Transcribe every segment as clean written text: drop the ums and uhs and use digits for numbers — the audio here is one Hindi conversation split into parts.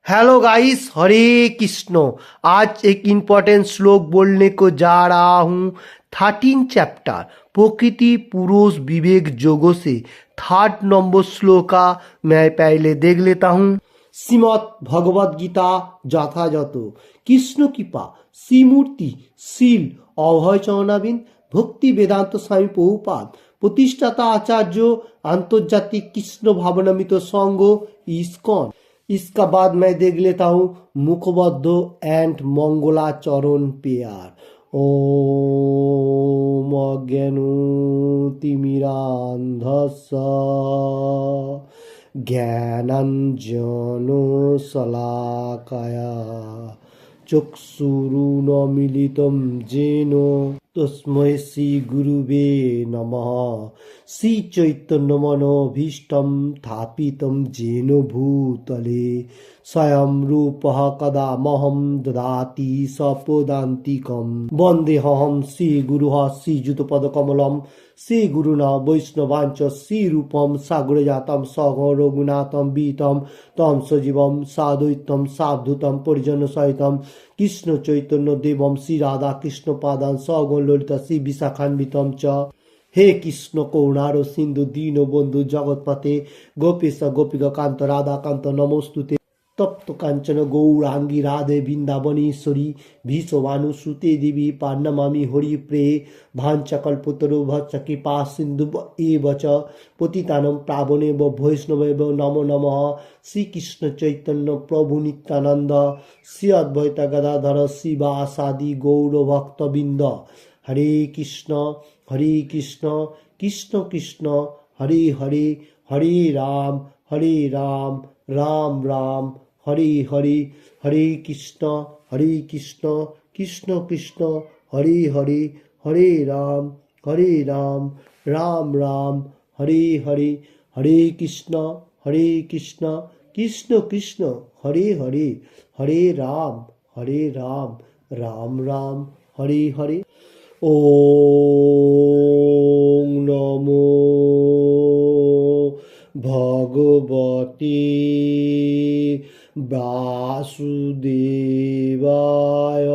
हेलो गाइस, हरे कृष्ण। आज एक इम्पोर्टेंट श्लोक बोलने को जा रहा हूँ। 13 चैप्टर प्रकृति पुरुष विवेक जोगों से 3rd नंबर श्लोका मैं पहले देख लेता हूँ। श्रीमद् भगवद गीता যথাযথ কৃষ্ণ কৃপা শ্রীমূর্তি শিল অভয় চরণাবিন্দ ভক্তি বেদান্ত স্বামী প্রভুপাদ প্রতিষ্ঠাতা आचार्य आंतर्जातिक कृष्ण भावनामित संघ इस्कॉन। इसका बाद मैं देख लेता हूँ मुखबद्ध एंड मंगलाचरण पेयर। ओम अज्ञानतिमिरान्धस्य ज्ञानाञ्जनो शलाकया चक्षुरुन्मीलितं येन तस्मै श्री गुरुवे नमः। श्री चैतन्यमनोभीष्टं स्थापितं येन भूतले स्वयं रूपः कदा मह्यं ददाति सपदान्तिकं वन्देऽहं श्रीगुरुः श्रीयुतपदकमलं श्रीगुरुणा वैष्णवांच श्रीरूपं साग्रजातं सगं रघुनाथं वीतं तं सजीवं साद्वैतं सावधूतं परिजनसहितं कृष्ण चैतन्य देवं श्री राधा कृष्ण पादान सगं ललिता श्री विशाखान्वितं च। हे कृष्ण करुणार सिंधु दीन बंधु जगतपते गोपेश गोपिका कांत राधा कांत नमोस्तुते। तप्त कांचन गौरांगी राधे वृंदावनेश्वरी भीषवानुसुते देवी पार्णमामि हरि प्रे भांचकल्पतरो भच्च कृपा सिंधु एव च पतितानं पावनेव वैष्णवेव नमो नमः। श्री कृष्ण चैतन्य प्रभु नित्यानंद श्री अद्वैत गदाधर शिवासादि गौर भक्तबिंद। हरे कृष्ण कृष्ण कृष्ण हरे हरे हरे राम राम राम हरे हरे हरे कृष्ण कृष्ण कृष्ण हरे हरे हरे राम राम राम हरे हरे हरे कृष्ण कृष्ण कृष्ण हरे हरे हरे राम राम राम हरे हरे। ओम नमो भगवते वासुदेवाय।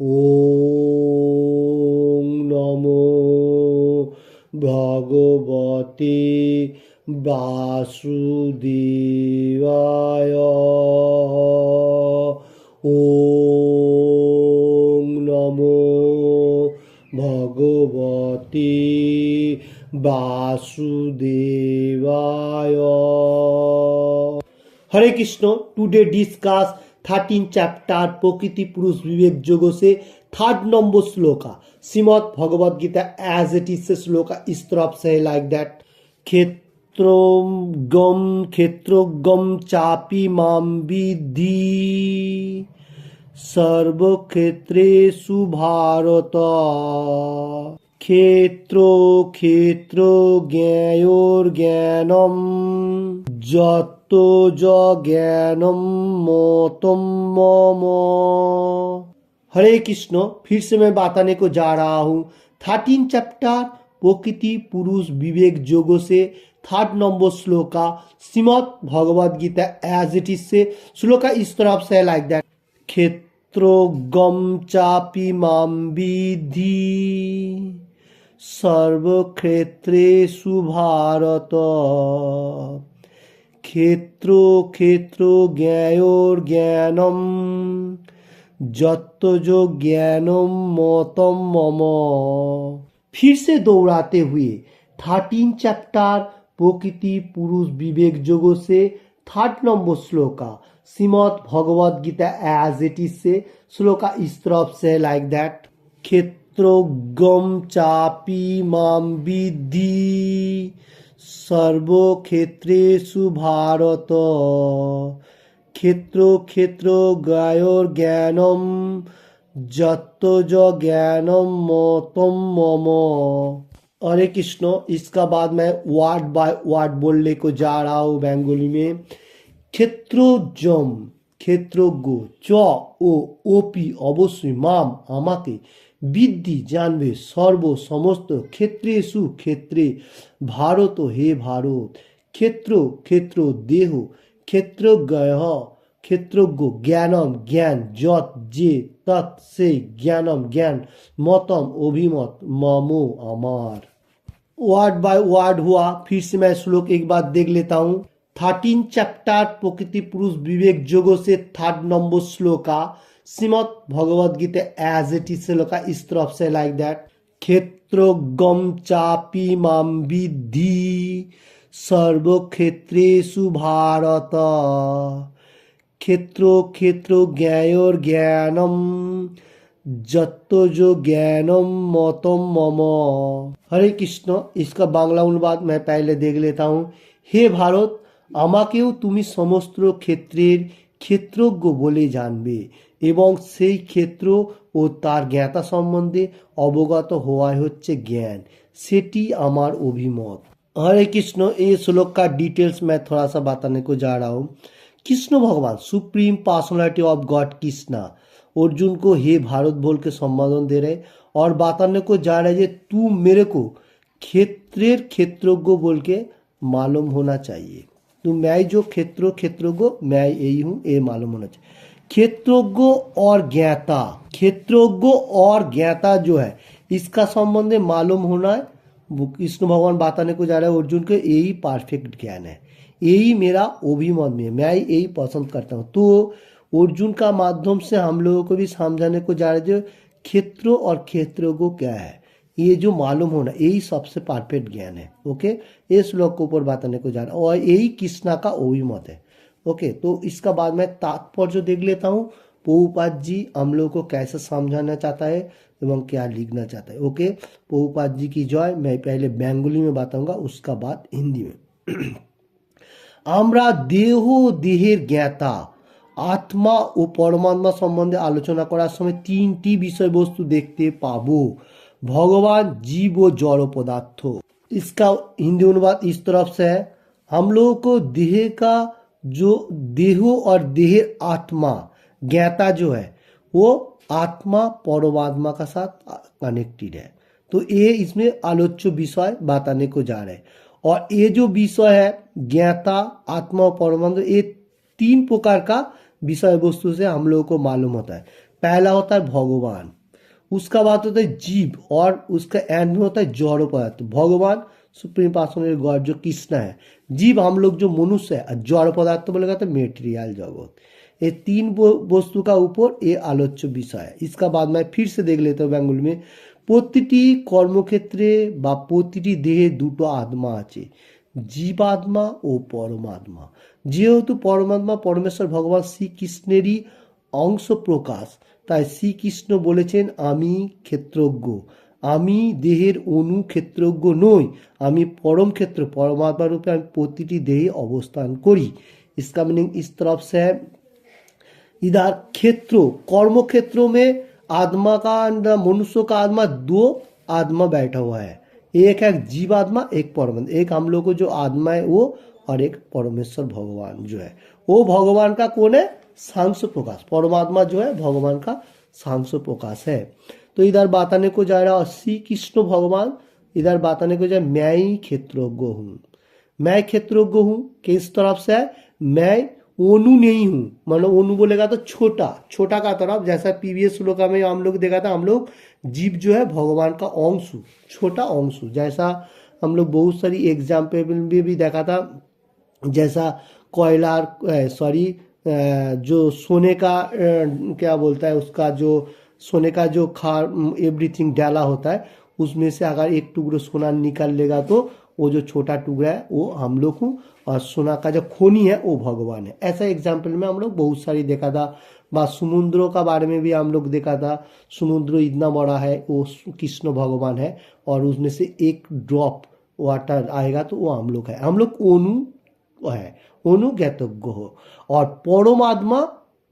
ओम नमो भगवते वासुदेवाय। ओम नमो भगवते वासुदेवाय। हरे कृष्ण। टुडे डिस्कस 13 चैप्टर प्रकृति पुरुष विवेक जोगों से 3rd नंबर श्लोका Shrimad Bhagavad Gita as it is से श्लोका इस तरफ से लाइक दैट। क्षेत्रोगम चापि मां विद्धि सर्वक्षेत्रेषु भारत। क्षेत्र ज्ञायोर्ज्ञानम यत्तो ज्ञानम मोतम मम। हरे कृष्ण। फिर से मैं बताने को जा रहा हूँ 13 चैप्टर प्रकृति पुरुष विवेक जोगों से 3rd नंबर श्लोका Shrimad Bhagavad Gita as it is से श्लोका इस तरफ से लाइक दैट। क्षेत्रोगम चापि मां विद्धि सर्वक्षेत्रेषु भारत। क्षेत्र ज्ञायोर्ज्ञानम यत्तो ज्ञानम मोतम मम। फिर से दोहराते हुए 13 चैप्टर प्रकृति पुरुष विवेक जोगों से 3rd नंबर श्लोका Shrimad Bhagavad Gita as it is से श्लोका इस तरफ से लाइक दैट। क्षेत्रोगम चापि मां विद्धि सर्वक्षेत्रेषु भारत। क्षेत्र ज्ञायोर्ज्ञानम यत्तो ज्ञानम मोतम मम। हरे कृष्ण। इसका बाद मैं वार्ड बाय वार्ड बोलने को जा रहा हूँ बेंगोली में। क्षेत्रज्ञ च ও ওপি অবশ্যই মাম আমাকে বিদ্ধি জানবে সর্ব সমস্ত ক্ষেত্রেষু ক্ষেত্রে ভারত হে ভারত क्षेत्र क्षेत्र देह क्षेत्रज्ञ क्षेत्रज्ञ ज्ञानम ज्ञान যত যে তৎ সেই জ্ঞানম জ্ঞান मतम अभिमत ममो अमार। वर्ड बाय वर्ड हुआ। फिर से मैं श्लोक एक बार देख लेता हूँ। 13 चैप्टर प्रकृति पुरुष विवेक जोगों से 3rd नंबर श्लोका Shrimad Bhagavad Gita as it is से लिखा इस तरफ से लाइक दैट क्षेत्रज्ञम चापि मां विद्धि सर्व क्षेत्रेषु भारत क्षेत्र क्षेत्र ज्ञायोर ज्ञानम जत्तो जो ज्ञानम मतम मम। हरे कृष्ण। इसका बांग्ला अनुवाद मैं पहले देख लेता हूँ। हे भारत আমাকেও তুমি সমস্ত ক্ষেত্রের ক্ষেত্রজ্ঞ বলে জানবে এবং সেই ক্ষেত্র ও তার জ্ঞাতা সম্বন্ধে অবগত হওয়াই হচ্ছে জ্ঞান, সেটি আমার অভিমত। हरे कृष्ण। ये श्लोक का डिटेल्स मैं थोड़ा सा बताने को जा रहा हूँ। कृष्ण भगवान supreme personality of God Krishna Arjun को हे भारत बोल के संबोधन दे रहे और बताने को जा रहे तू मेरे को क्षेत्रेर क्षेत्रज्ञ बोल के मालूम होना चाहिए। तो मैं जो क्षेत्रज्ञ मैं यही हूँ, ये मालूम होना चाहिए। क्षेत्रज्ञ और ज्ञाता, क्षेत्रज्ञ और ज्ञाता जो है इसका संबंध मालूम होना है। कृष्ण भगवान बताने को जा रहे हैं अर्जुन को यही परफेक्ट ज्ञान है, यही मेरा अभिमत में, मैं यही पसंद करता हूँ। तो अर्जुन का माध्यम से हम लोगों को भी समझाने को जा रहे हैं क्षेत्र और क्षेत्रज्ञ क्या है, ये जो मालूम होना यही सबसे परफेक्ट ज्ञान है। ओके, ये श्लोक के ऊपर बताने को जा रहा है और यही कृष्णा का अभिमत है। ओके, तो इसका बाद मैं तात्पर्य देख लेता हूँ प्रभुपाद जी हम लोग को कैसे समझाना चाहता है एवं क्या लिखना चाहता है। ओके, प्रभुपाद जी की जय। मैं पहले बेंगली में बताऊंगा, उसका बाद हिंदी में। আমরা দেহ দেহের জ্ঞাতা আত্মা ও পরমাত্মা সম্বন্ধে আলোচনা করার সময় 3টি বিষয়বস্তু দেখতে পাবো, भगवान जीव व जड़ पदार्थ। इसका हिंदी अनुवाद इस तरफ से है। हम लोगों को देह का जो देह और देह आत्मा ज्ञाता जो है वो आत्मा परमात्मा का साथ कनेक्टेड है। तो ये इसमें आलोच्य विषय बताने को जा रहे हैं और ये जो विषय है ज्ञाता आत्मा और परमात्मा, ये 3 प्रकार का विषय वस्तु से हम लोगों को मालूम होता है। पहला होता है भगवान, उसका बाद होता है जीव और उसका एंड में होता है जड़ पदार्थ। भगवान सुप्रीम पर्सनल गॉड जो कृष्ण है, जीव हम लोग जो मनुष्य है, जड़ पदार्थ बोलेगा तो मेटेरियल जगत। ये 3 वस्तु का ऊपर ये आलोच्य विषय है। इसका बाद मैं फिर से देख लेता हूँ बेंगली में। প্রতিটি কর্মক্ষেত্রে বা প্রতিটি দেহে দুটো আত্মা আছে, জীবাত্মা ও পরমাত্মা। যেহেতু পরমাত্মা পরমেশ্বর ভগবান শ্রীকৃষ্ণেরই অংশ প্রকাশ, তাই শ্রীকৃষ্ণ বলেছেন আমি ক্ষেত্রজ্ঞ, আমি দেহের অনু ক্ষেত্রজ্ঞ নই, আমি পরম ক্ষেত্র परमात्मा रूपे আমি প্রতিটি দেহে অবস্থান করি। इसका मीनिंग इस तरफ से है। इधर क्षेत्र कर्म क्षेत्रों में आत्मा का मनुष्य का आत्मा 2 आत्मा बैठा हुआ है, एक है जीव आत्मा एक परमात्मा। एक हम लोग को जो आत्मा है वो और एक परमेश्वर भगवान जो है वो भगवान का कौन है सांख्य प्रकाश, परमात्मा जो है भगवान का सांख्य प्रकाश है। तो इधर बताने को जा रहा है श्री कृष्ण भगवान इधर बताने को जाए मैं ही क्षेत्रज्ञ हूँ, मैं क्षेत्रज्ञ हूँ। किस तरफ से है, मैं ओनु नहीं हूँ, मतलब ओनु बोलेगा तो छोटा, छोटा का तरफ। जैसा प्रीवियस श्लोक में हम लोग देखा था, हम लोग जीव जो है भगवान का अंश, छोटा अंश। जैसा हम लोग बहुत सारी एग्जाम्पल में भी देखा था, जैसा कोयला जो सोने का क्या बोलता है उसका जो सोने का जो एवरीथिंग डाला होता है उसमें से अगर एक टुकड़ा सोना निकाल लेगा तो वो जो छोटा टुकड़ा है वो हम लोग हूँ और सोना का जो खोनी है वो भगवान है। ऐसा एग्जाम्पल में हम लोग बहुत सारी देखा था। बा समुद्रों का बारे में भी हम लोग देखा था, समुद्र इतना बड़ा है वो कृष्ण भगवान है और उसमें से एक ड्रॉप वाटर आएगा तो वो हम लोग है, हम लोग ओनु है, ओनु ज्ञातज्ञ हो। और परमात्मा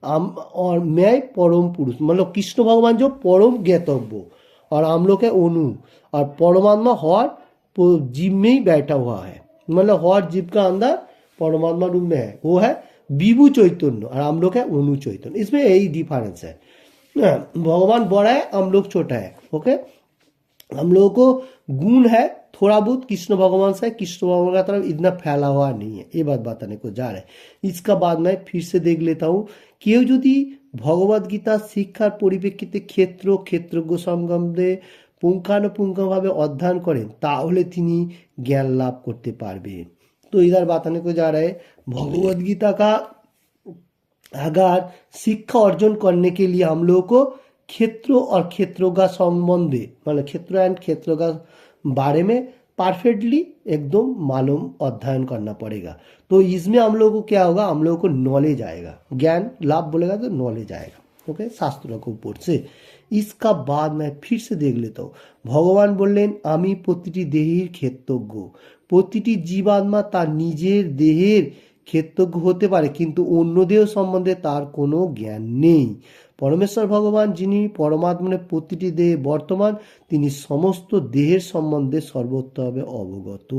और मैं परम पुरुष, मतलब कृष्ण भगवान जो परम ज्ञातव्य और हम लोग है ओनु। और परमात्मा हर जीव में ही बैठा हुआ है, मतलब हर जीव का अंदर परमात्मा रूप में है, वो है विभु चैतन्य और हम लोग है ओनु चैतन्य। इसमें यही डिफरेंस है, भगवान बड़ा है हम लोग छोटा है। ओके, हम लोगों को गुण है थोड़ा बहुत कृष्ण भगवान से, कृष्ण भगवान का तरफ इतना फैला हुआ नहीं है, ये बात बताने को जा रहा है। इसका बाद मैं फिर से देख लेता हूँ। কেউ যদি ভগবদ গীতা শিক্ষার পরিপ্রেক্ষিতে ক্ষেত্রজ্ঞ সম্বন্ধে পুঙ্খানুপুঙ্খভাবে অধ্যয়ন করেন তাহলে তিনি জ্ञान लाभ করতে পারবেন। तो इधर बताने को जा रहा है भगवद गीता का अगर शिक्षा अर्जन करने के लिए हम लोगों को क्षेत्र और क्षेत्रों का संबंधे मतलब क्षेत्र एंड क्षेत्रों का बारे में परफेक्टली एकदम मालूम अध्ययन करना पड़ेगा। तो इसमें हम लोगों को क्या होगा, हम लोगों को नॉलेज आएगा, ज्ञान लाभ बोलेगा तो नॉलेज आएगा, ओके, शास्त्रों के ऊपर से। इसका बाद मैं फिर से देख लेता हूँ। भगवान बोलें आमी प्रतिटी देहेर क्षेत्रज्ञ, প্রতিটি জীবাত্মা তার নিজের দেহের ক্ষেত্রজ্ঞ হতে পারে কিন্তু অন্য দেহ সম্বন্ধে তার কোনো জ্ঞান নেই। পরমেশ্বর ভগবান যিনি পরমাত্মার প্রতিটি দেহে বর্তমান তিনি সমস্ত দেহের সম্বন্ধে সর্বোত্তভাবে অবগত।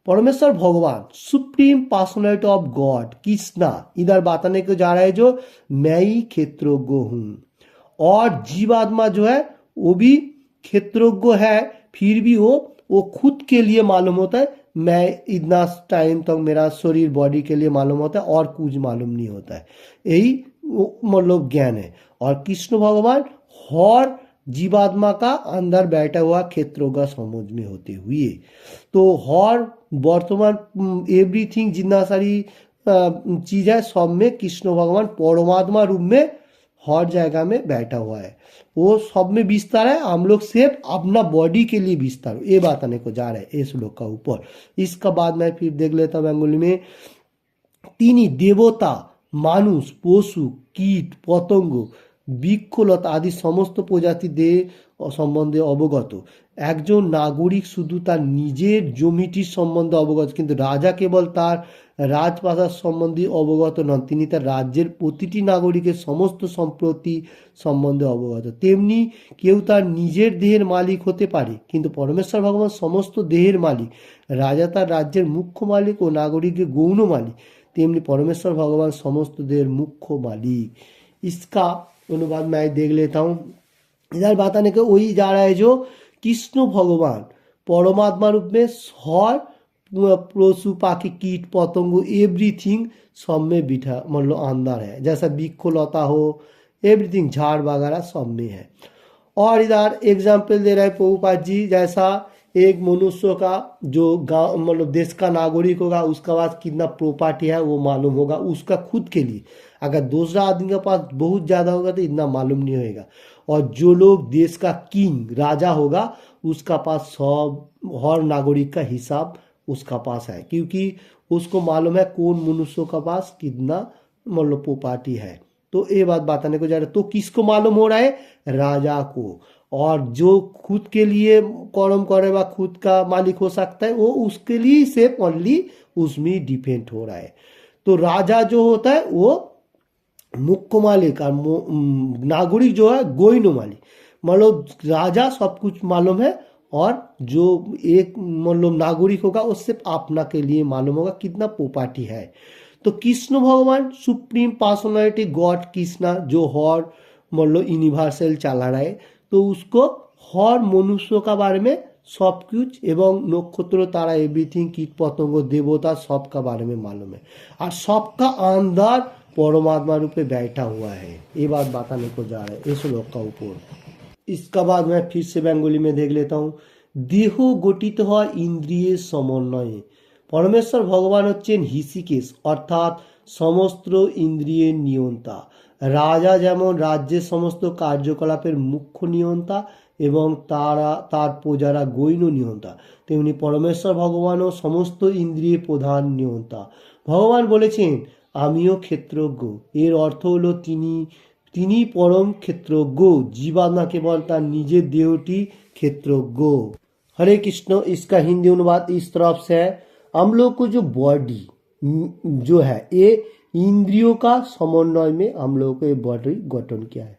परमेश्वर भगवान supreme personality of God Krishna इधर बताने को जा रहा है जो मैं ही क्षेत्रज्ञ हूँ और जीवात्मा जो है वो भी क्षेत्रज्ञ है, फिर भी वो खुद के लिए मालूम होता है मैं इतना टाइम तक मेरा शरीर बॉडी के लिए मालूम होता है और कुछ मालूम नहीं होता है, यही मतलब ज्ञान है। और कृष्ण भगवान हर जीवात्मा का अंदर बैठा हुआ क्षेत्रों का समझ में होते हुए तो हर वर्तमान एवरीथिंग जितना सारी चीज है सब में कृष्ण भगवान परमात्मा रूप में हर जगह में बैठा हुआ है, वो सब में विस्तार है। हम लोग सिर्फ अपना बॉडी के लिए विस्तार ये बात आने को जा रहा है इस श्लोक का ऊपर। इसका बाद मैं फिर देख लेता हूँ बंगाली में। তিনি দেবতা মানুষ পশু কীট পতঙ্গ বৃক্ষলতা আদি সমস্ত প্রজাতি দেহ সম্বন্ধে অবগত। একজন নাগরিক শুধু তার নিজের জমিটির সম্বন্ধে অবগত কিন্তু রাজা কেবল তার রাজপ্রাসাদ সম্বন্ধে অবগত নন, তিনি তার রাজ্যের প্রতিটি নাগরিকের সমস্ত সম্পত্তি সম্বন্ধে অবগত। তেমনি কেউ তার নিজের দেহের মালিক হতে পারে কিন্তু পরমেশ্বর ভগবান সমস্ত দেহের মালিক। রাজা তার রাজ্যের মুখ্য মালিক ও নাগরিকের গৌণ মালিক, তেমনি পরমেশ্বর ভগবান সমস্ত দেহের মুখ্য মালিক। इसका अनुवाद मैं देख लेता हूँ। इधर बताने के वही जा रहा है जो कृष्ण भगवान परमात्मा रूप में हर पशु पाखी कीट पतंग एवरीथिंग सब में बिठा मतलब अंदर है, जैसा वृक्षलता हो एवरीथिंग झाड़ वगैरह सब में है। और इधर एग्जाम्पल दे रहा है प्रभुपाद जी, जैसा एक मनुष्य का जो गांव मतलब देश का नागरिक होगा उसका पास कितना प्रॉपर्टी है वो मालूम होगा उसका खुद के लिए, अगर दूसरा आदमी के पास बहुत ज़्यादा होगा तो इतना मालूम नहीं होगा। और जो लोग देश का किंग राजा होगा उसका पास सब हर नागरिक का हिसाब उसका पास है क्योंकि उसको मालूम है कौन मनुष्य का पास कितना मतलब प्रॉपर्टी है। तो ये बात बताने को जा रहा है। तो किसको मालूम हो रहा है, राजा को। और जो खुद के लिए कर्म करे वा खुद का मालिक हो सकता है वो उसके लिए सिर्फ ओनली उसमें डिपेंड हो रहा है। तो राजा जो होता है वो मुख्य मालिक और नागरिक जो है गोइनो मालिक, मतलब राजा सब कुछ मालूम है और जो एक मतलब नागरिक होगा वो सिर्फ अपना के लिए मालूम होगा कितना प्रॉपर्टी है। तो कृष्ण भगवान सुप्रीम पर्सनैलिटी गॉड कृष्णा जो हर मतलब यूनिवर्सल चला रहा है तो उसको हर मनुष्य का बारे में सब कुछ एवं नक्षत्र तारा एवरीथिंग कीट पतंग देवता सब का बारे में मालूम है और सबका अंदर परमात्मा रूप में बैठा हुआ है, ये बात बताने को जा रहा है इस श्लोक का ऊपर। इसका बाद मैं फिर से बंगाली में देख लेता हूँ। देह गठित है इंद्रिय समन्वये, परमेश्वर भगवान हच्छेन ऋषिकेश अर्थात समस्त इंद्रिय नियंता। राजा जेमन राज्येर समस्त कार्यकलापेर मुख्य नियंता एवं तार प्रजारा गौण नियंता तेमनि परमेश्वर भगवानও समस्त इंद्रिय प्रधान नियंता। भगवान बोलेছেন আমিও ক্ষেত্রজ্ঞ, এর অর্থ হলো তিনি परम क्षेत्रज्ञ, जीवात्मा केवल तार निजे देहटी क्षेत्रज्ञ। हरे कृष्ण। इसका हिंदी अनुवाद इस तरफ से है, हम लोग को जो बॉडी जो है ये इंद्रियों का समन्वय में हम लोगों को ये बॉडी गठन किया है।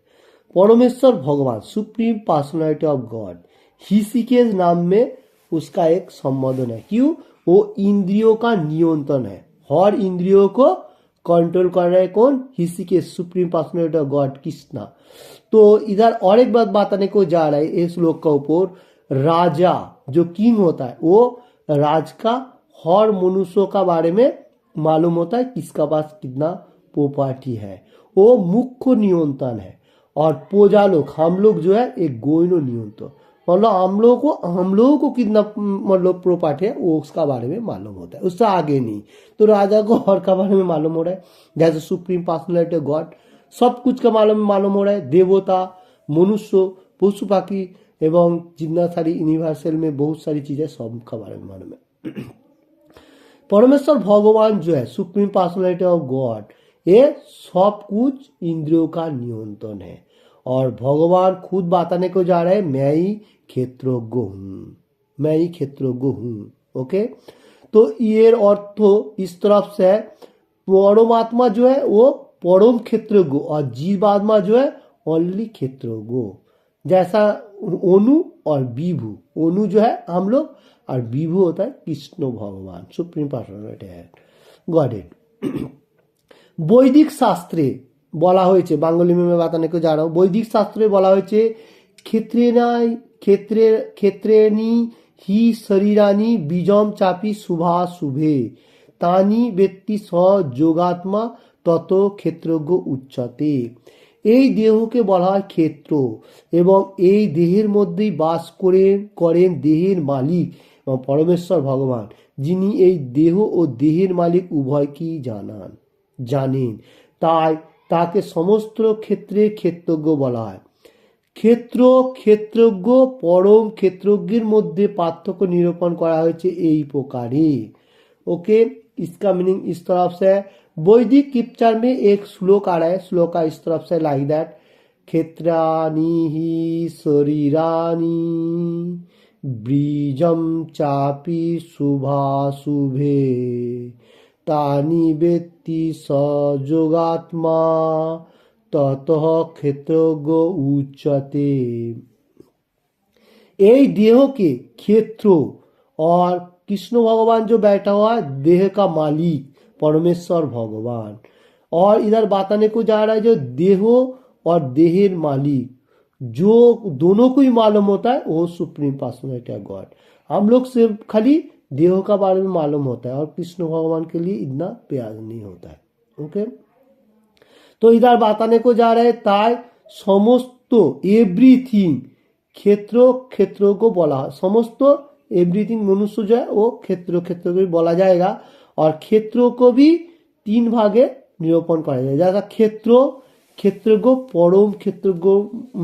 परमेश्वर भगवान supreme personality of God Rishikesh नाम में उसका एक संबोधन है, क्यों, वो इंद्रियों का नियंत्रण है, हर इंद्रियों को कंट्रोल कर रहे कौन, Rishikesh supreme personality of God Krishna. तो इधर और एक बात बताने को जा रहा है इस श्लोक का ऊपर। राजा जो किंग होता है वो राज का हर मनुष्यों का बारे में मालूम होता है, किसका पास कितना प्रॉपर्टी है, वो मुख्य नियंत्रण है। और प्रजा लोग, हम लोग जो है एक गोइनो नियंत्रण, मतलब हम लोगों को कितना मतलब प्रॉपर्टी है वो उसका बारे में मालूम होता है, उससे आगे नहीं। तो राजा को हर का बारे में मालूम हो रहा है, जैसे सुप्रीम पर्सनैलिटी गॉड, सब कुछ का मालूम हो रहा है। देवता, मनुष्य, पशु पक्षी एवं जितना सारी यूनिवर्सल में बहुत सारी चीजें सब का बारे में मालूम है। परमेश्वर भगवान जो है सुप्रीम पर्सनैलिटी ऑफ गॉड, ये सब कुछ इंद्रियों का नियंत्रण है। और भगवान खुद बताने को जा रहे हैं, मैं ही क्षेत्रज्ञ हूँ, मैं ही क्षेत्रज्ञ हूँ। ओके, तो ये अर्थ इस तरफ से है, परमात्मा जो है वो परम क्षेत्रज्ञ और जीवात्मा जो है ओनली क्षेत्रज्ञ। जैसा ओनु और विभु, ओनु जो है हम लोग और विभु होता है कृष्ण भगवान, सुप्रीम पर्सनैलिटी है गॉडेड। বৈদিক শাস্ত্রে বলা হয়েছে, বাঙালি মেমে বাতানে কেউ জানাও, বৈদিক শাস্ত্রে বলা হয়েছে ক্ষেত্রেণী হি শরীরানি বীজম চাপি শুভা শুভে তানি ব্যক্তি স যোগাত্মা তত ক্ষেত্রজ্ঞ উচ্চতে। এই দেহকে বলা হয় ক্ষেত্র এবং এই দেহের মধ্যেই বাস করেন দেহের মালিক এবং পরমেশ্বর ভগবান, যিনি এই দেহ ও দেহের মালিক উভয়কেই জানেন, তাই তাকে সমস্ত ক্ষেত্রে ক্ষেত্রজ্ঞ বলা হয়। ক্ষেত্রজ্ঞ পরম ক্ষেত্রজ্ঞের মধ্যে পার্থক্য নিরূপণ করা হয়েছে এই প্রকারে। ओके, इसका मीनिंग इस तरफ से है। वैदिक स्क्रिप्चर में एक श्लोक आ रहा है, श्लोक का इस तरफ से लाइक दैट, क्षेत्राणि हि शरीराणि बीजम चापि शुभाशुभे तानि वेत्ति स যোগাত্মা ততঃ ক্ষেত্রজ্ঞ উচ্যতে। এই देह के क्षेत्र और कृष्ण भगवान जो बैठा हुआ है देह का मालिक परमेश्वर भगवान, और इधर बताने को जा रहा है जो देह और देहेर मालिक जो दोनों को ही मालूम होता है वो सुप्रीम पर्सनैलिटी ऑफ गॉड। हम लोग सिर्फ खाली देह का बारे में मालूम होता है और कृष्ण भगवान के लिए इतना प्यार नहीं होता है। ओके, तो इधर बताने को जा रहा है ताई समस्त एवरीथिंग क्षेत्रों को बोला, समस्त एवरीथिंग मनुष्य जो है वो क्षेत्रों को भी बोला जाएगा। और क्षेत्रों को भी तीन भागे निरूपण करा जाएगा, जैसा क्षेत्रज्ञ परम क्षेत्रज्ञ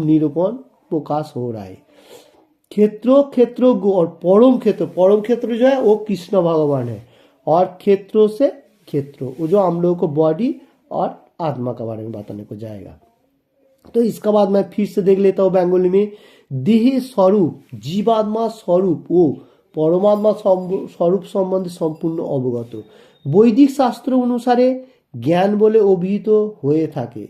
निरूपण प्रकाश हो रहा है। क्षेत्रज्ञ और परम क्षेत्र जो है वो कृष्ण भगवान है, और क्षेत्रों से क्षेत्र वो जो हम लोगों को बॉडी और आत्मा के बारे में बताने को जाएगा। तो इसका बाद मैं फिर से देख लेता हूँ बंगाली में। देह स्वरूप जीवात्मा स्वरूप ও পরমাত্মা স্বরূপ সম্বন্ধে সম্পূর্ণ অবগত। বৈদিক শাস্ত্র অনুসারে জ্ঞান বলে অভিহিত হয়ে থাকে,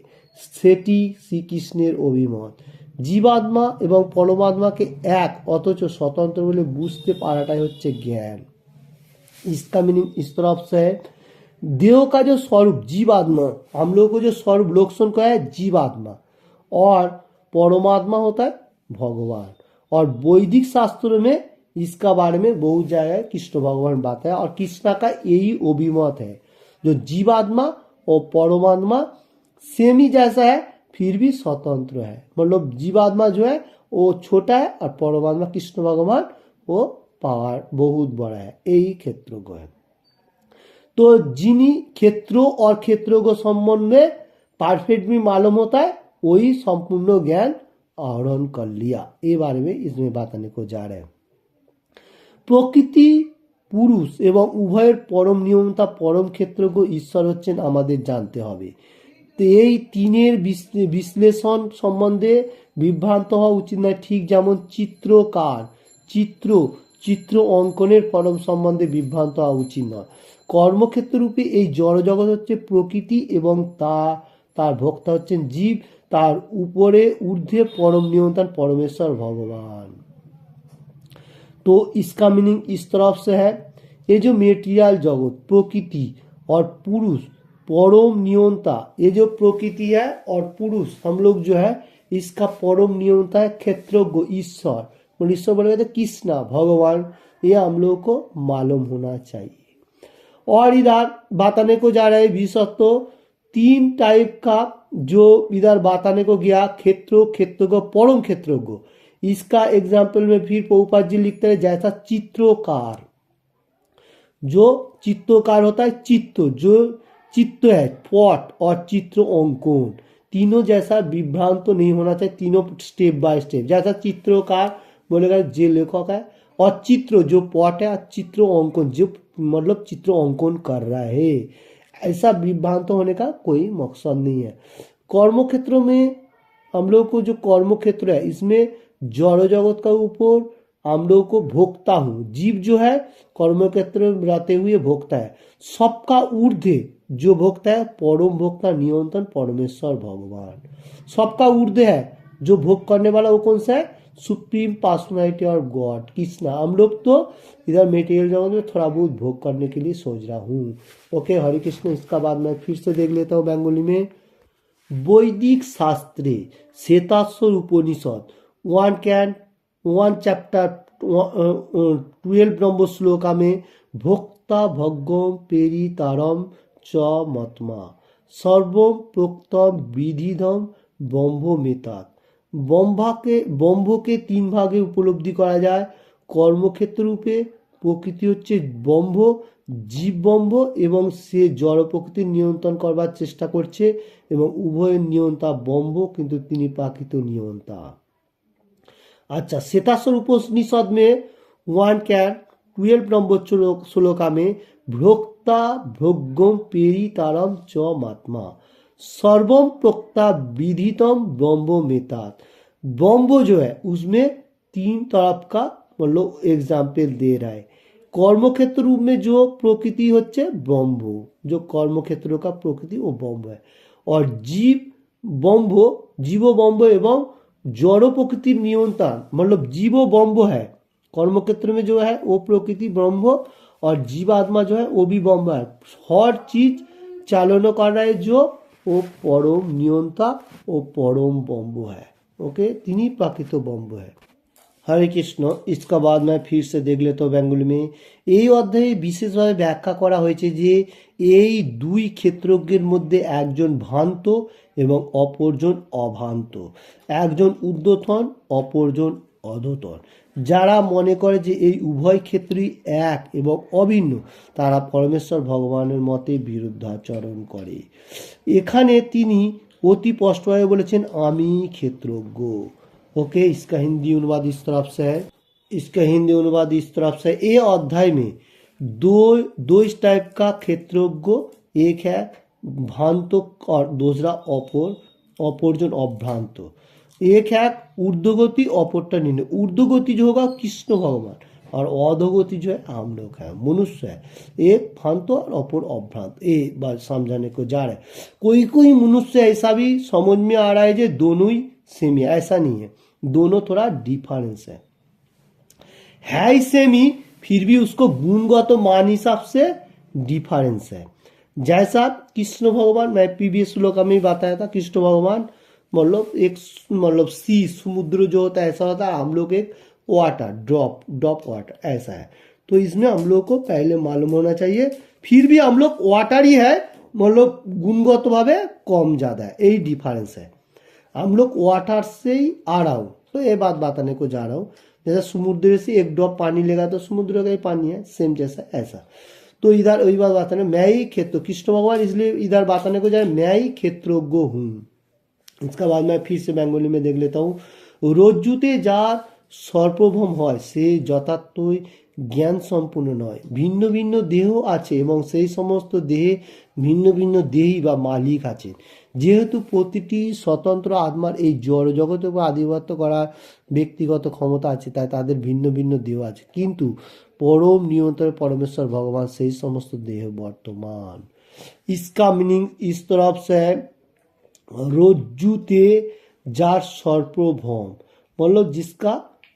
সেটি শ্রীকৃষ্ণের অভিমত। জীবাত্মা এবং পরমাত্মাকে এক অথচ স্বতন্ত্র বলে বুঝতে পারাটাই হচ্ছে জ্ঞান। इसका मीनिंग इस तरफ से है, देह का जो स्वरूप जीवात्मा, हम लोग को जो स्वरूप लोकसन का है जीवात्मा, और परमात्मा होता है भगवान। और वैदिक शास्त्रों में इसका बारे में बहुत जगह कृष्ण भगवान बात है, और कृष्ण का यही अभिमत है जो जीवात्मा और परमात्मा सेम ही जैसा है फिर भी स्वतंत्र है। मतलब जीवात्मा जो है वो छोटा है और परमात्मा कृष्ण भगवान वो पावर बहुत बड़ा है, यही क्षेत्रज्ञ है। तो जिन्हीं क्षेत्रों और क्षेत्रों को संबंध में परफेक्ट भी मालूम होता है वही संपूर्ण ज्ञान आहरण कर लिया, ये बारे में इसमें बताने को जा रहे हैं। প্রকৃতি পুরুষ এবং উভয়ের পরম নিয়মতা পরম ক্ষেত্রজ্ঞ ঈশ্বর হচ্ছেন আমাদের জানতে হবে। তো এই তিনের বিশ্লেষণ সম্বন্ধে বিভ্রান্ত হওয়া উচিত নয়, ঠিক যেমন চিত্রকার চিত্র অঙ্কনের ফরম সম্বন্ধে বিভ্রান্ত হওয়া উচিত নয়। কর্মক্ষেত্র রূপে এই জড়জগৎ হচ্ছে প্রকৃতি এবং তার ভোক্তা হচ্ছেন জীব, তার উপরে ঊর্ধ্বে परम नियंत्रण परमेश्वर भगवान। तो इसका मीनिंग इस तरफ से है, ये जो मेटेरियल जगत प्रकृति और पुरुष परम नियंता, ये जो प्रकृति है और पुरुष हम लोग जो है इसका परम नियंता है क्षेत्रज्ञ ईश्वर और ईश्वर बोलेगा तो कृष्णा भगवान, ये हम लोगों को मालूम होना चाहिए। और इधर बताने को जा रहे हैं विशेषत्व, 3 टाइप का जो इधर बताने को गया, क्षेत्रज्ञ परम क्षेत्रज्ञ। इसका एग्जाम्पल में फिर प्रभुपाद जी लिखते हैं, जैसा चित्रोकार, जो चित्रोकार होता है, चित्त जो चित्त है पट और चित्र अंकन, तीनों जैसा विभ्रांत तो नहीं होना चाहिए, तीनों स्टेप बाय स्टेप। जैसा चित्रोकार बोलेगा जो लेखक है, और चित्र जो पट है, और चित्र अंकन जो मतलब चित्र अंकन कर रहा है, ऐसा विभ्रांत होने का कोई मकसद नहीं है। कर्म क्षेत्रों में हम लोग को जो कर्म क्षेत्र है, इसमें जड़ जगत का ऊपर हम लोग को भोक्ता हूँ, जीव जो है कर्म क्षेत्र में रहते हुए भोक्ता है, सबका ऊर्ध्व जो भोक्ता है परम भोक्ता नियंत्रण परमेश्वर भगवान, सबका ऊर्ध्व है जो भोग करने वाला वो कौन सा है, सुप्रीम पर्सनैलिटी और गॉड कृष्णा। हम लोग तो इधर मेटेरियल जगत में थोड़ा बहुत भोग करने के लिए सोच रहा हूँ। ओके, हरे कृष्ण। इसका बाद मैं फिर से देख लेता हूँ बंगाली में। वैदिक शास्त्रे श्वेताश्वर उपनिषद 1 चैप्टर 12 ब्रह्म श्लोका में भोक्ता भग्गम पेरितारम च मत्मा सर्वम प्रोक्तम विधिधम ब्रह्ममेतात। ব্রহ্ম के 3 ভাগে উপলব্ধি করা যায়। কর্মক্ষেত্র রূপে প্রকৃতি হচ্ছে ব্রহ্ম, জীব ব্রহ্ম, এবং সে জড় প্রকৃতির নিয়ন্ত্রণ করবার চেষ্টা করছে, এবং উভয়ের নিয়ন্তা ব্রহ্ম, কিন্তু তিনি প্রাকৃত নিয়ন্তা। अच्छा, श्वेताश्वर उपनिषद में 1 ब्रह्म श्लोका में भोक्ता भोग्यम पेरितारम च मात्मा सर्वम प्रोक्ता विधितम ब्रह्ममेतात। ब्रह्म जो है उसमें 3 तरफ का मतलब एग्जाम्पल दे रहा है। कर्म क्षेत्र रूप में जो प्रकृति होच्छे ब्रह्म, जो कर्म क्षेत्र का प्रकृति वो ब्रह्म है, और जीव ब्रह्म एवं जड़ प्रकृति नियंत्रण मतलब जीवो ब्रह्म है। कर्म क्षेत्र में जो है वो प्रकृति ब्रह्म, और जीवात्मा जो है वो भी ब्रह्म है। हर चीज चालन कर रहा है जो वो परम नियंता, वो परम ब्रह्म है। ओके, तिनी प्राकृत ब्रह्म है। हरे कृष्ण। इसका बाद मैं फिर से देख लेता हूँ बेंगली में। এই অধ্যায়ে বিশেষভাবে ব্যাখ্যা করা হয়েছে যে এই 2 ক্ষেত্রজ্ঞের মধ্যে একজন ভ্রান্ত এবং অপরজন অভ্রান্ত, একজন ঊর্ধ্বতন অপরজন অধতন। যারা মনে করে যে এই উভয় ক্ষেত্রই এক এবং অভিন্ন, তারা পরমেশ্বর ভগবানের মতে বিরুদ্ধাচরণ করে। এখানে তিনি অতি স্পষ্টভাবে বলেছেন আমি ক্ষেত্রজ্ঞ। ओके, इसका हिंदी अनुवाद इस तरफ से है। ये अध्याय में दो इस टाइप का क्षेत्रज्ञ, एक है भ्रांत और दूसरा अपोर्जन अभ्रांत। एक है ऊर्ध्वगति, अपोरटा निम्न। ऊर्ध्वगति जो होगा कृष्ण भगवान, और अधोगति जो है हम लोग है, मनुष्य है। एक भ्रांत और अपोर अभ्रांत, ये बात समझाने को जा रहा है। कोई मनुष्य ऐसा भी समझ में आ रहा है जो दोनों ही सेम है, ऐसा नहीं है, दोनों थोड़ा डिफरेंस है ही सेम ही, फिर भी उसको गुणगत मान हिसाब से डिफरेंस है। जैसा कृष्ण भगवान, मैं प्रीवियस श्लोक में ही बताया था, कृष्ण भगवान मतलब सी समुद्र जो होता है ऐसा होता है, हम लोग एक वाटर ड्रॉप वाटर ऐसा है। तो इसमें हम लोग को पहले मालूम होना चाहिए, फिर भी हम लोग वाटर ही है, मतलब गुणगत भावे कम ज्यादा है, यही डिफरेंस है। हम लोग वाटर से ही आ रहा हूँ, तो ये बात बताने को जा रहा हूँ। जैसे समुद्र से एक ड्रॉप पानी लेगा तो समुद्र का ही पानी है, सेम जैसा ऐसा। तो इधर वही बात बताने, मैं ही क्षेत्र, कृष्ण भगवान इसलिए इधर बताने को जा रहा है, मैं ही क्षेत्रज्ञ हूँ। इसका बाद मैं फिर से बेंगली में देख लेता हूँ। রজ্জুতে যার সর্বভৌম হয় সে যথার্থই জ্ঞান সম্পূর্ণ নয়। ভিন্ন ভিন্ন দেহ আছে এবং সেই সমস্ত দেহে ভিন্ন ভিন্ন দেহী বা মালিক আছেন। যেহেতু প্রতিটি স্বতন্ত্র আত্মার এই জড় জগতের উপর আধিপত্য করার ব্যক্তিগত ক্ষমতা আছে, তাই তাদের ভিন্ন ভিন্ন দেহ আছে, কিন্তু পরম নিয়ন্ত্রণ परमेश्वर भगवान সেই সমস্ত দেহ বর্তমান। इसका मीनिंग इस तरफ से है, रज्जुते जार सर्वभौम मतलब जिसका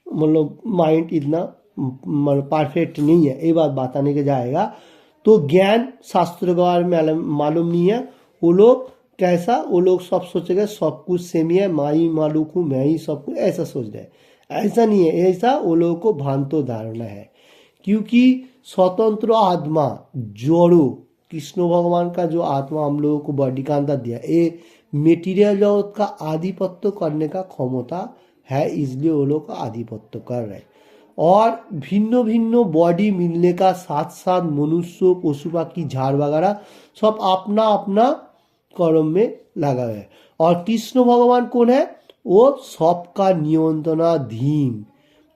मतलब माइंड इतना परफेक्ट नहीं है, ये बात बताने के जाएगा। तो ज्ञान शास्त्र के बारे में मालूम नहीं है, वो लोग कैसा, वो लोग सब सोचेगा सब कुछ सेम ही है, मैं ही मालूम हूँ, मैं ही सब कुछ, ऐसा सोच रहे हैं। ऐसा नहीं है, ऐसा वो लोगों को भ्रांतो धारणा है। क्योंकि स्वतंत्र आत्मा जोड़ो कृष्ण भगवान का जो आत्मा हम लोगों को बॉडी का अंदर दिया, ये मेटीरियल जगत का आधिपत्य करने का क्षमता है, इसलिए वो लोग आधिपत्य कर रहे हैं। और भिन्न भिन्न बॉडी मिलने का साथ साथ मनुष्य पशु पक्षी झाड़ वगैरह सब अपना अपना कर्म में लगा हुआ है। और कृष्ण भगवान कौन है? वो सबका नियंत्रणाधीन,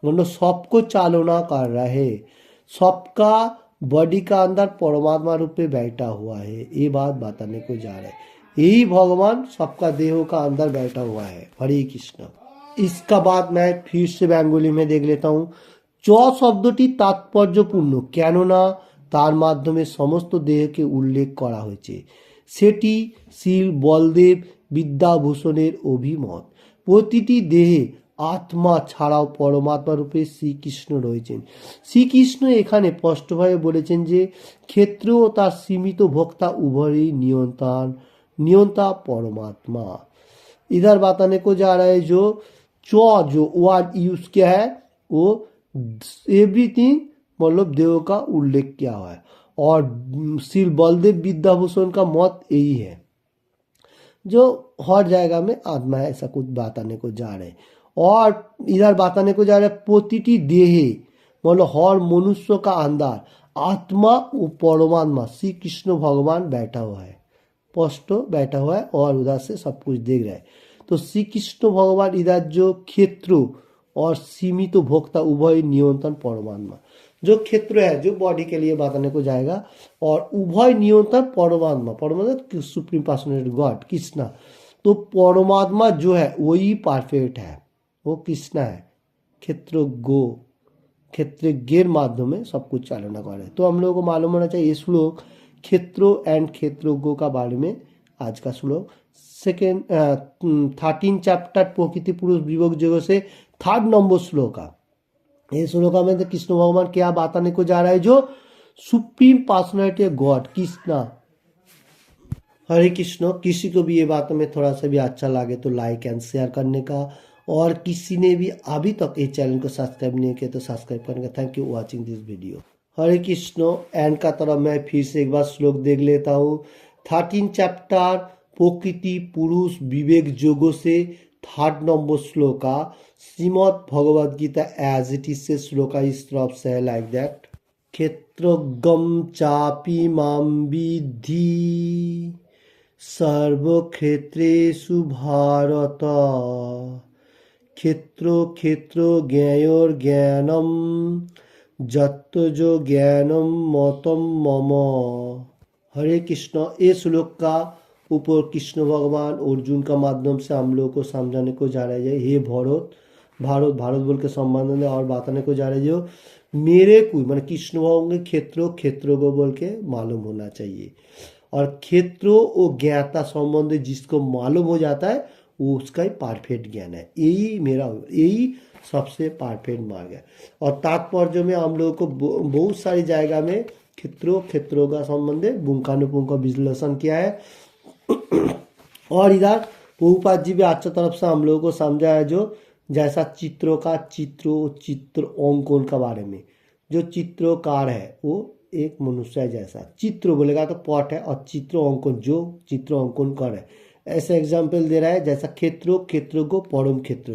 मतलब सबको चालना कर रहा है, सबका बॉडी का अंदर परमात्मा रूप में बैठा हुआ है, ये बात बताने को जा रहा है। यही भगवान सबका देहों का अंदर बैठा हुआ है। हरे कृष्ण। इसका बाद मैं फिर से बेंगली में देख लेता हूँ। च শব্দটি তাৎপর্যপূর্ণ, কেননা তার মাধ্যমে সমস্ত দেহকে উল্লেখ করা হয়েছে। সেটি শিল বলদেব বিদ্যাভূষণের অভিমত। প্রতিটি দেহে আত্মা ছাড়াও পরমাত্মা রূপে শ্রীকৃষ্ণ রয়েছেন। শ্রীকৃষ্ণ এখানে স্পষ্টভাবে বলেছেন যে ক্ষেত্র ও তার সীমিত ভোক্তা উভয়ই नियंता परमात्मा। इधर बताने को जा रहा है जो जो वर्ड यूज किया है वो एवरीथिंग मतलब देव का उल्लेख किया हुआ है। और श्री बलदेव विद्याभूषण का मत यही है, जो हर जगह में आत्मा है, ऐसा कुछ बताने को जा रहे हैं। और इधर बताने को जा रहा है प्रतिटी देहे मतलब हर मनुष्य का अंदर आत्मा और परमात्मा श्री कृष्ण भगवान बैठा हुआ है, स्पष्ट बैठा हुआ है और उधर से सब कुछ देख रहा है। तो श्री कृष्ण भगवान इधर जो क्षेत्र और सीमित भोक्ता उभय नियंत्रण परमात्मा, जो क्षेत्र है जो बॉडी के लिए बताने को जाएगा, और उभय नियंत्रण परमात्मा, परमात्मा सुप्रीम पर्सनैलिटी गॉड कृष्णा। तो परमात्मा जो है वही परफेक्ट है, वो कृष्णा है। क्षेत्रज्ञ माध्यम में सब कुछ चालना कर रहे हैं। तो हम लोगों को मालूम होना चाहिए ये श्लोक क्षेत्रो एंड क्षेत्रज्ञ का बारे में आज का श्लोक। सेकेंड 13 चैप्टर प्रकृति पुरुष विभोग जगह से 3rd नंबर श्लोक का। ये श्लोक में तो कृष्ण भगवान क्या बताने को जा रहा है, जो सुप्रीम पर्सनैलिटी गॉड कृष्णा। हरे कृष्ण। किसी को भी ये बात में थोड़ा सा भी अच्छा लगे तो लाइक एंड शेयर करने का, और किसी ने भी अभी तक ये चैनल को सब्सक्राइब नहीं किया तो सब्सक्राइब करने का। Thank you watching this video. Hare Krishna. And का तरफ मैं फिर से एक बार श्लोक देख लेता हूँ। 13 चैप्टर प्रकृति पुरुष विवेक जोगों से 3rd नंबर श्लोक का Shrimad Bhagavad Gita as it is से श्लोक इस तरफ से है लाइक दैट। क्षेत्रज्ञं चापि मां विद्धि सर्वक्षेत्रेषु भारत क्षेत्र ज्ञयोर ज्ञानम जत्तो जो ज्ञानम मतम मम। हरे कृष्ण। ये श्लोक का ऊपर कृष्ण भगवान अर्जुन का माध्यम से हम लोगों को समझाने को जा रहे हैं, हे भारत बोल के संबंध और बताने को जा रहे जो मेरे को मतलब कृष्ण भगवान के क्षेत्रों को बोल के मालूम होना चाहिए। और क्षेत्रों और ज्ञाता संबंध जिसको मालूम हो जाता है वो उसका ही परफेक्ट ज्ञान है। यही सबसे परफेक्ट मार्ग है। और तात्पर्य में हम लोगों को बहुत सारी जगह में क्षेत्रों का संबंध है पुंखानुपुंख का विश्लेषण किया है। और इधर प्रभुपाद जी भी अच्छा तरफ से हम लोगों को समझा है, जो जैसा चित्र अंकन का बारे में। जो चित्रकार है वो एक मनुष्य है, जैसा चित्र बोलेगा तो पट है, और चित्र अंकन जो चित्र अंकन कर है, ऐसा एग्जाम्पल दे रहा है। जैसा क्षेत्रज्ञ परम क्षेत्र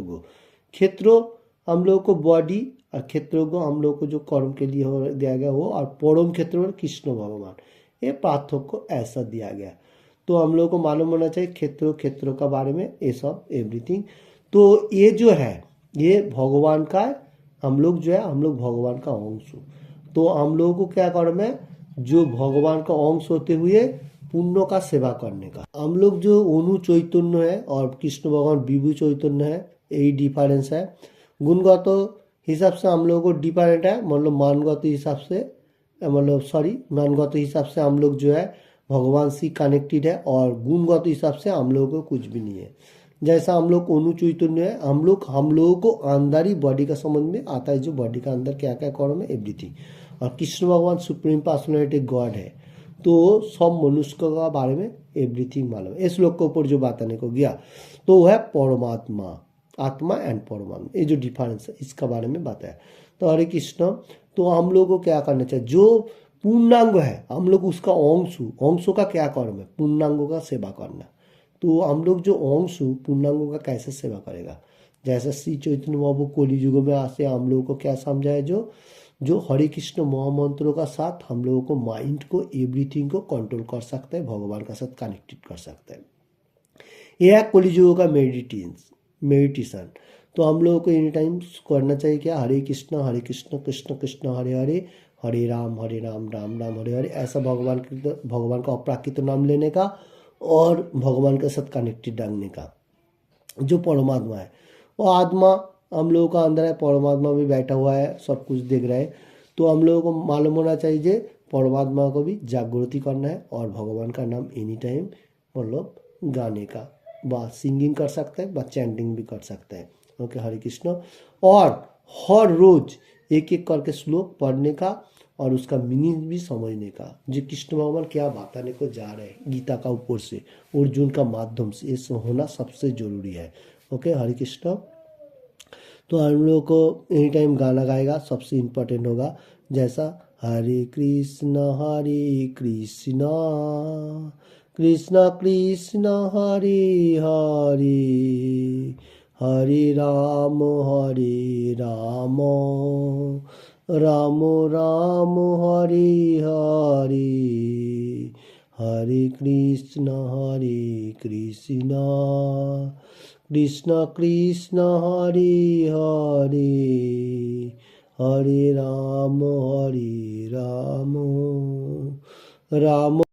हम लोगों को बॉडी, और क्षेत्रज्ञ हम लोग को जो कर्म के लिए दिया गया वो, और परम क्षेत्र कृष्ण भगवान, ये पार्थक्य को ऐसा दिया गया। तो हम लोग को मालूम होना चाहिए क्षेत्रों का बारे में, ये सब एवरीथिंग। तो ये जो है ये भगवान का, हम लोग भगवान का अंश हो। तो हम लोगों को क्या कर्म है, जो भगवान का अंश होते हुए पुण्य का सेवा करने का। हम लोग जो अनु चैतन्य है और कृष्ण भगवान विभु चैतन्य है, यही डिफरेंस है। गुणगत हिसाब से हम लोगों को डिफरेंट है, मतलब मानगत हिसाब से हम लोग जो है भगवान से कनेक्टेड है, और गुणगत हिसाब से हम लोगों को कुछ भी नहीं है। जैसा हम लोग अनु चैतन्य है, हम लोगों को अंदर ही बॉडी का संबंध में आता है, जो बॉडी का अंदर क्या क्या कर्म है एवरीथिंग। और कृष्ण भगवान सुप्रीम पर्सनैलिटी गॉड है, तो सब मनुष्य का बारे में एवरीथिंग मालूम है। इस श्लोक के ऊपर जो बताने को गया तो वह है परमात्मा। आत्मा एंड परमात्मा, ये जो डिफरेंस है इसका बारे में बताया। तो हरे कृष्ण, तो हम लोग को क्या करना चाहिए? जो पूर्णांग है हम लोग उसका अंशों का क्या कर्म है? पूर्णांगों का सेवा करना। तो हम लोग जो अंशु पूर्णांगों का कैसे सेवा करेगा? जैसे श्री चैतन्य महाप्रभु कलि युग में आसे हम लोगों को क्या समझाया, जो जो हरे कृष्ण महामंत्रों का साथ हम लोगों को माइंड को एवरीथिंग को कंट्रोल कर सकता है, भगवान का साथ कनेक्टेड कर सकता है। यह है कलिजुग का मेडिटेशन। तो हम लोगों को एनी टाइम करना चाहिए क्या? हरे कृष्ण कृष्ण कृष्ण हरे हरे, हरे राम राम राम हरे हरे, ऐसा भगवान का अपराकृत नाम लेने का और भगवान के साथ कनेक्टेड रखने का। जो परमात्मा है वो आत्मा हम लोगों का अंदर है, परमात्मा भी बैठा हुआ है, सब कुछ देख रहा है। तो हम लोगों को मालूम होना चाहिए जे परमात्मा को भी जागृति करना है और भगवान का नाम एनी टाइम मतलब गाने का, व सिंगिंग कर सकते हैं व चैंटिंग भी कर सकते हैं। ओके, हरे कृष्ण। और हर रोज एक एक करके श्लोक पढ़ने का और उसका मीनिंग भी समझने का, जो कृष्ण भगवान क्या बताने को जा रहे हैं गीता का ऊपर से, अर्जुन का माध्यम से, ये सब होना सबसे जरूरी है। ओके, हरे कृष्ण। तो हम लोग को एनी टाइम गाना गाएगा, सबसे इम्पोर्टेंट होगा, जैसा हरे कृष्ण कृष्ण कृष्ण हरे हरे, हरे राम राम राम हरे हरे, हरे कृष्ण कृष्ण कृष्ण हरे हरे, हरे राम राम